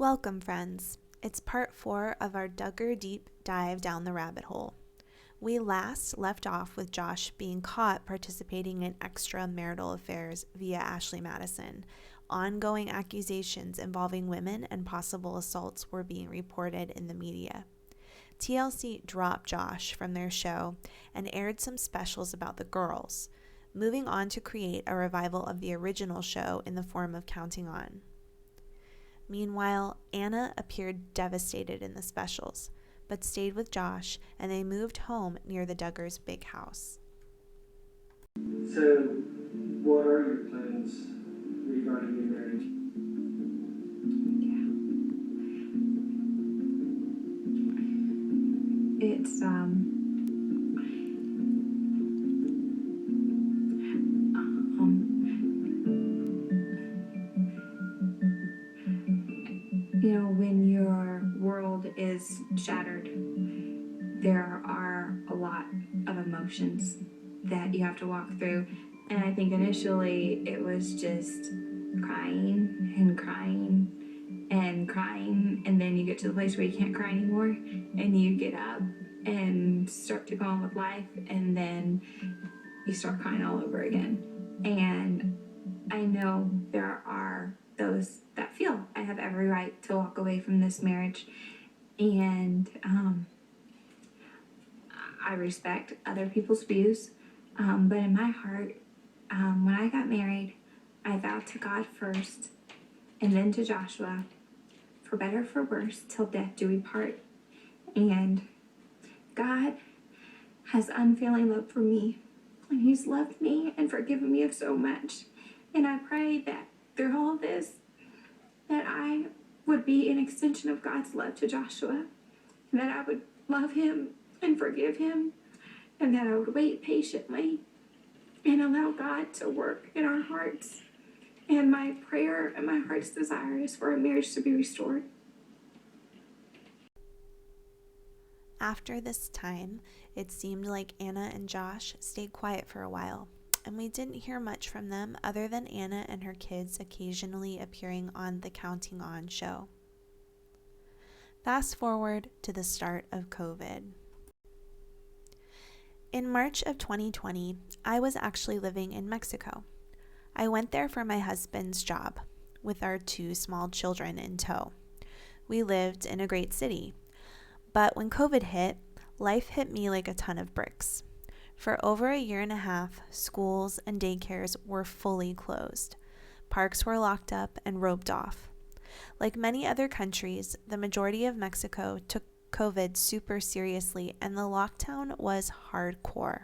Welcome, friends. It's part 4 of our Duggar deep dive down the rabbit hole. We last left off with Josh being caught participating in extramarital affairs via Ashley Madison. Ongoing accusations involving women and possible assaults were being reported in the media. TLC dropped Josh from their show and aired some specials about the girls, moving on to create a revival of the original show in the form of Counting On. Meanwhile, Anna appeared devastated in the specials, but stayed with Josh, and they moved home near the Duggars' big house. So, what are your plans regarding your marriage? It's when your world is shattered, there are a lot of emotions that you have to walk through. And I think initially it was just crying and crying and crying. And then you get to the place where you can't cry anymore. And you get up and start to go on with life. And then you start crying all over again. And I know there are those that feel I have every right to walk away from this marriage. And I respect other people's views. But in my heart, when I got married, I vowed to God first and then to Joshua, for better or for worse, till death do we part. And God has unfailing love for me, and He's loved me and forgiven me of so much. And I pray that through all this, that I would be an extension of God's love to Joshua, and that I would love him and forgive him, and that I would wait patiently and allow God to work in our hearts. And my prayer and my heart's desire is for our marriage to be restored. After this time, it seemed like Anna and Josh stayed quiet for a while, and we didn't hear much from them other than Anna and her kids occasionally appearing on the Counting On show. Fast forward to the start of COVID. In March of 2020, I was actually living in Mexico. I went there for my husband's job, with our 2 small children in tow. We lived in a great city, but when COVID hit, life hit me like a ton of bricks. For over a year and a half, schools and daycares were fully closed. Parks were locked up and roped off. Like many other countries, the majority of Mexico took COVID super seriously, and the lockdown was hardcore.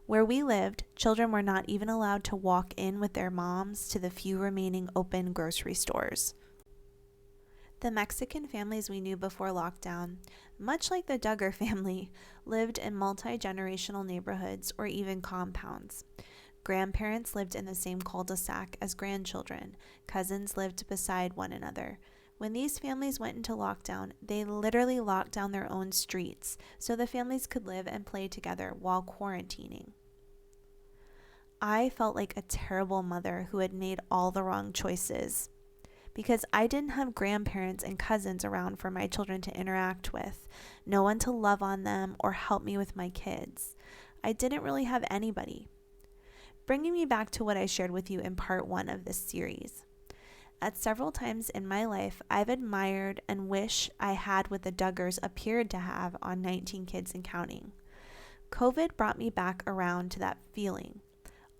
Where we lived, children were not even allowed to walk in with their moms to the few remaining open grocery stores. The Mexican families we knew before lockdown, much like the Duggar family, lived in multi-generational neighborhoods or even compounds. Grandparents lived in the same cul-de-sac as grandchildren. Cousins lived beside one another. When these families went into lockdown, they literally locked down their own streets so the families could live and play together while quarantining. I felt like a terrible mother who had made all the wrong choices, because I didn't have grandparents and cousins around for my children to interact with, no one to love on them or help me with my kids. I didn't really have anybody. Bringing me back to what I shared with you in part 1 of this series. At several times in my life, I've admired and wish I had what the Duggars appeared to have on 19 Kids and Counting. COVID brought me back around to that feeling,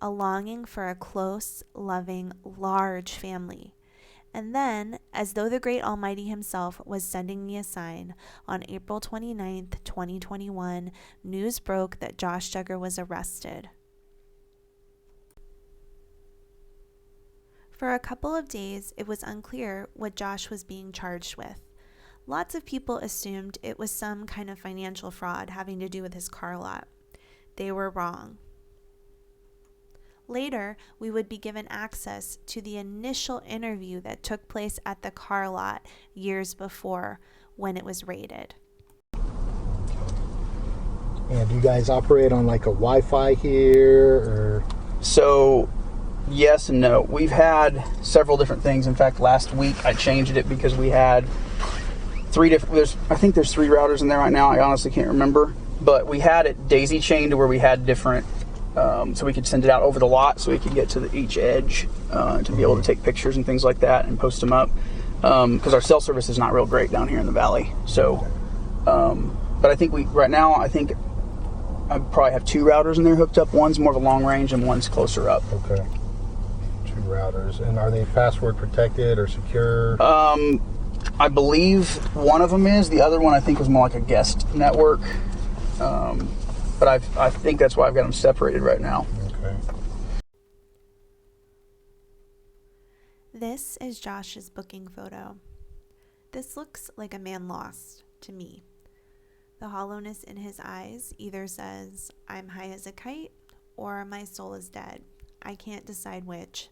a longing for a close, loving, large family. And then, as though the great Almighty himself was sending me a sign, on April 29th, 2021, news broke that Josh Duggar was arrested. For a couple of days, it was unclear what Josh was being charged with. Lots of people assumed it was some kind of financial fraud having to do with his car lot. They were wrong. Later, we would be given access to the initial interview that took place at the car lot years before when it was raided. And do you guys operate on like a Wi-Fi here, or? So Yes and no. We've had several different things. In fact, last week I changed it because we had I think there's 3 routers in there right now. I honestly can't remember. But we had it daisy chained to where we had different, so we could send it out over the lot so we could get to each edge to be able to take pictures and things like that and post them up. Because our cell service is not real great down here in the valley. So, but I think right now I probably have 2 routers in there hooked up. One's more of a long range and one's closer up. Okay. 2 routers. And are they password protected or secure? I believe one of them is. The other one I think was more like a guest network. But I think that's why I've got them separated right now. Okay. This is Josh's booking photo. This looks like a man lost to me. The hollowness in his eyes either says, "I'm high as a kite," or "my soul is dead." I can't decide which.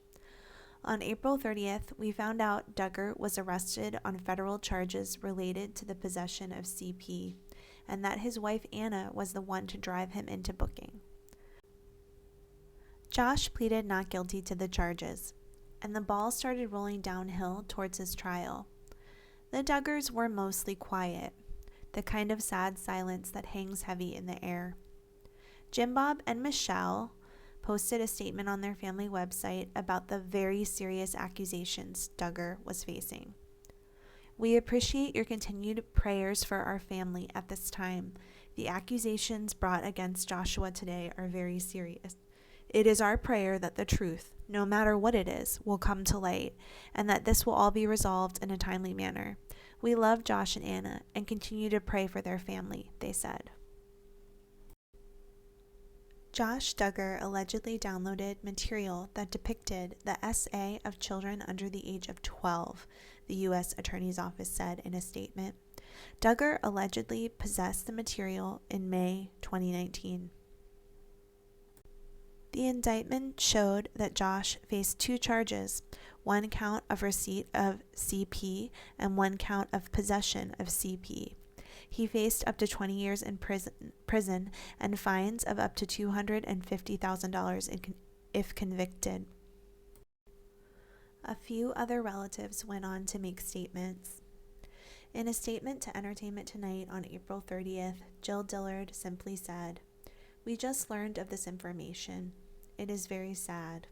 On April 30th, we found out Duggar was arrested on federal charges related to the possession of CP, and that his wife Anna was the one to drive him into booking. Josh pleaded not guilty to the charges, and the ball started rolling downhill towards his trial. The Duggars were mostly quiet, the kind of sad silence that hangs heavy in the air. Jim Bob and Michelle posted a statement on their family website about the very serious accusations Duggar was facing. "We appreciate your continued prayers for our family at this time. The accusations brought against Joshua today are very serious. It is our prayer that the truth, no matter what it is, will come to light, and that this will all be resolved in a timely manner. We love Josh and Anna and continue to pray for their family," they said. Josh Duggar allegedly downloaded material that depicted the SA of children under the age of 12, the U.S. Attorney's Office said in a statement. Duggar allegedly possessed the material in May 2019. The indictment showed that Josh faced 2 charges, 1 count of receipt of CP and 1 count of possession of CP. He faced up to 20 years in prison and fines of up to $250,000 if convicted. A few other relatives went on to make statements. In a statement to Entertainment Tonight on April 30th, Jill Dillard simply said, "We just learned of this information. It is very sad."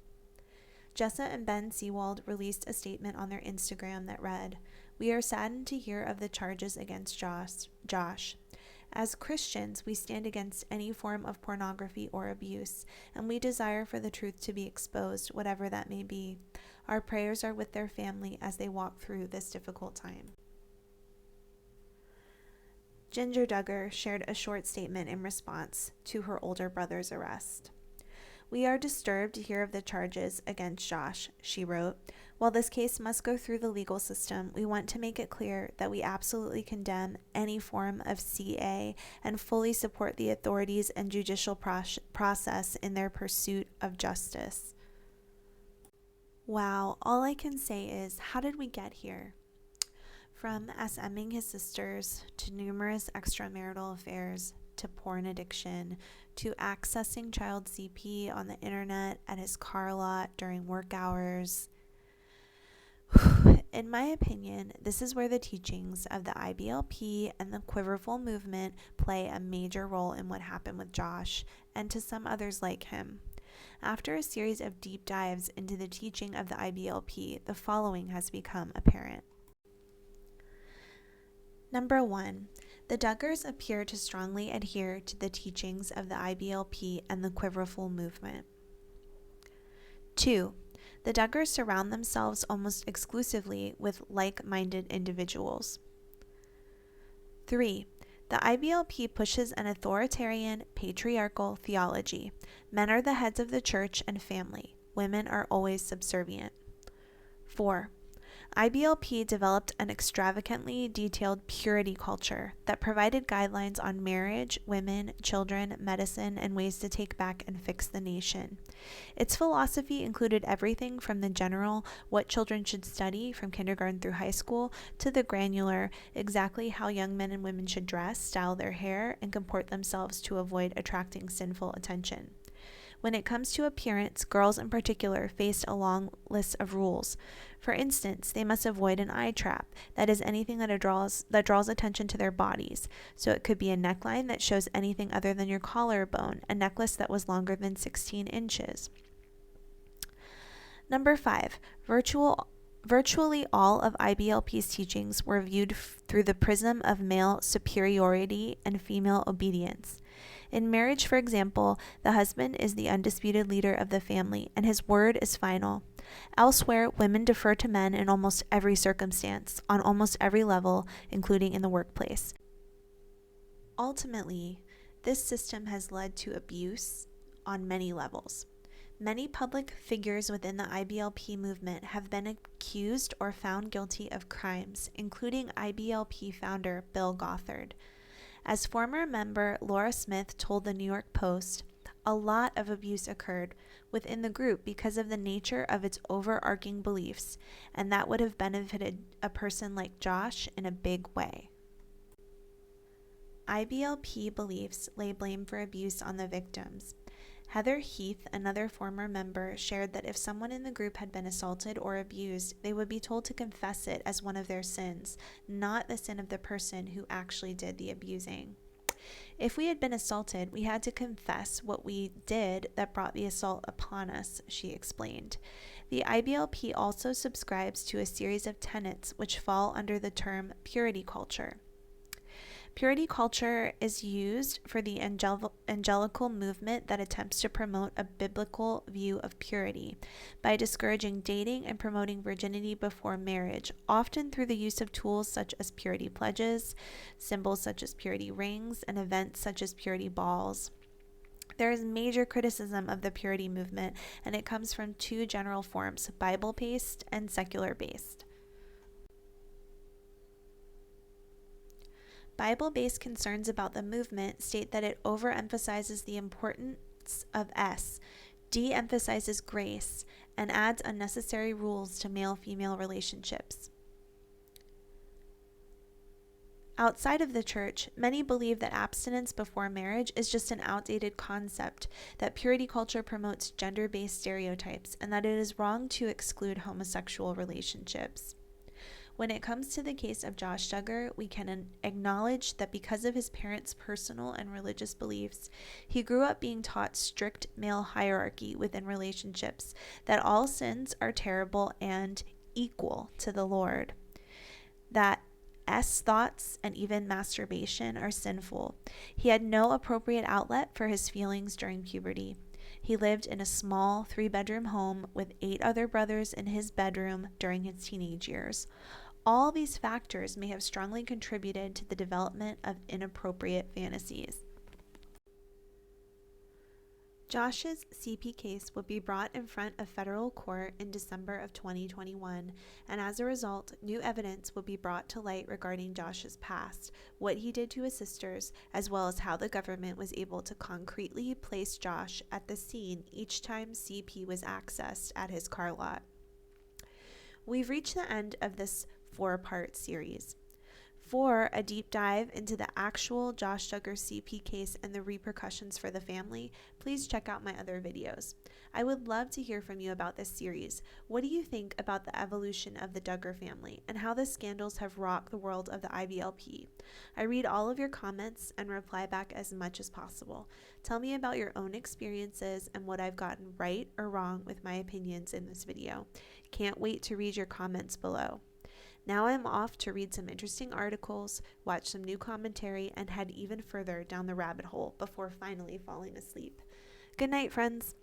Jessa and Ben Seawald released a statement on their Instagram that read, "We are saddened to hear of the charges against Josh. As Christians, we stand against any form of pornography or abuse, and we desire for the truth to be exposed, whatever that may be. Our prayers are with their family as they walk through this difficult time." Ginger Duggar shared a short statement in response to her older brother's arrest. "We are disturbed to hear of the charges against Josh," she wrote. "While this case must go through the legal system, we want to make it clear that we absolutely condemn any form of CA and fully support the authorities and judicial process in their pursuit of justice." Wow, all I can say is, how did we get here? From SMing his sisters, to numerous extramarital affairs, to porn addiction, to accessing child CP on the internet at his car lot during work hours. In my opinion, this is where the teachings of the IBLP and the Quiverful movement play a major role in what happened with Josh, and to some others like him. After a series of deep dives into the teaching of the IBLP, the following has become apparent. Number 1. The Duggars appear to strongly adhere to the teachings of the IBLP and the Quiverful movement. 2. The Duggars surround themselves almost exclusively with like-minded individuals. 3. The IBLP pushes an authoritarian, patriarchal theology. Men are the heads of the church and family. Women are always subservient. 4. IBLP developed an extravagantly detailed purity culture that provided guidelines on marriage, women, children, medicine, and ways to take back and fix the nation. Its philosophy included everything from the general what children should study from kindergarten through high school to the granular exactly how young men and women should dress, style their hair, and comport themselves to avoid attracting sinful attention. When it comes to appearance, girls in particular faced a long list of rules. For instance, they must avoid an eye trap, that is anything that draws attention to their bodies. So it could be a neckline that shows anything other than your collarbone, a necklace that was longer than 16 inches. Number 5, virtually all of IBLP's teachings were viewed through the prism of male superiority and female obedience. In marriage, for example, the husband is the undisputed leader of the family, and his word is final. Elsewhere, women defer to men in almost every circumstance, on almost every level, including in the workplace. Ultimately, this system has led to abuse on many levels. Many public figures within the IBLP movement have been accused or found guilty of crimes, including IBLP founder Bill Gothard. As former member Laura Smith told the New York Post, a lot of abuse occurred within the group because of the nature of its overarching beliefs, and that would have benefited a person like Josh in a big way. IBLP beliefs lay blame for abuse on the victims. Heather Heath, another former member, shared that if someone in the group had been assaulted or abused, they would be told to confess it as one of their sins, not the sin of the person who actually did the abusing. If we had been assaulted, we had to confess what we did that brought the assault upon us, she explained. The IBLP also subscribes to a series of tenets which fall under the term purity culture. Purity culture is used for the angelical movement that attempts to promote a biblical view of purity by discouraging dating and promoting virginity before marriage, often through the use of tools such as purity pledges, symbols such as purity rings, and events such as purity balls. There is major criticism of the purity movement, and it comes from two general forms, Bible-based and secular-based. Bible-based concerns about the movement state that it overemphasizes the importance of S, de-emphasizes grace, and adds unnecessary rules to male-female relationships. Outside of the church, many believe that abstinence before marriage is just an outdated concept, that purity culture promotes gender-based stereotypes, and that it is wrong to exclude homosexual relationships. When it comes to the case of Josh Duggar, we can acknowledge that because of his parents' personal and religious beliefs, he grew up being taught strict male hierarchy within relationships, that all sins are terrible and equal to the Lord, that thoughts and even masturbation are sinful. He had no appropriate outlet for his feelings during puberty. He lived in a small 3-bedroom home with 8 other brothers in his bedroom during his teenage years. All these factors may have strongly contributed to the development of inappropriate fantasies. Josh's CP case would be brought in front of federal court in December of 2021, and as a result, new evidence would be brought to light regarding Josh's past, what he did to his sisters, as well as how the government was able to concretely place Josh at the scene each time CP was accessed at his car lot. We've reached the end of this 4-part series. For a deep dive into the actual Josh Duggar CP case and the repercussions for the family, please check out my other videos. I would love to hear from you about this series. What do you think about the evolution of the Duggar family and how the scandals have rocked the world of the IBLP? I read all of your comments and reply back as much as possible. Tell me about your own experiences and what I've gotten right or wrong with my opinions in this video. Can't wait to read your comments below. Now I'm off to read some interesting articles, watch some new commentary, and head even further down the rabbit hole before finally falling asleep. Good night, friends.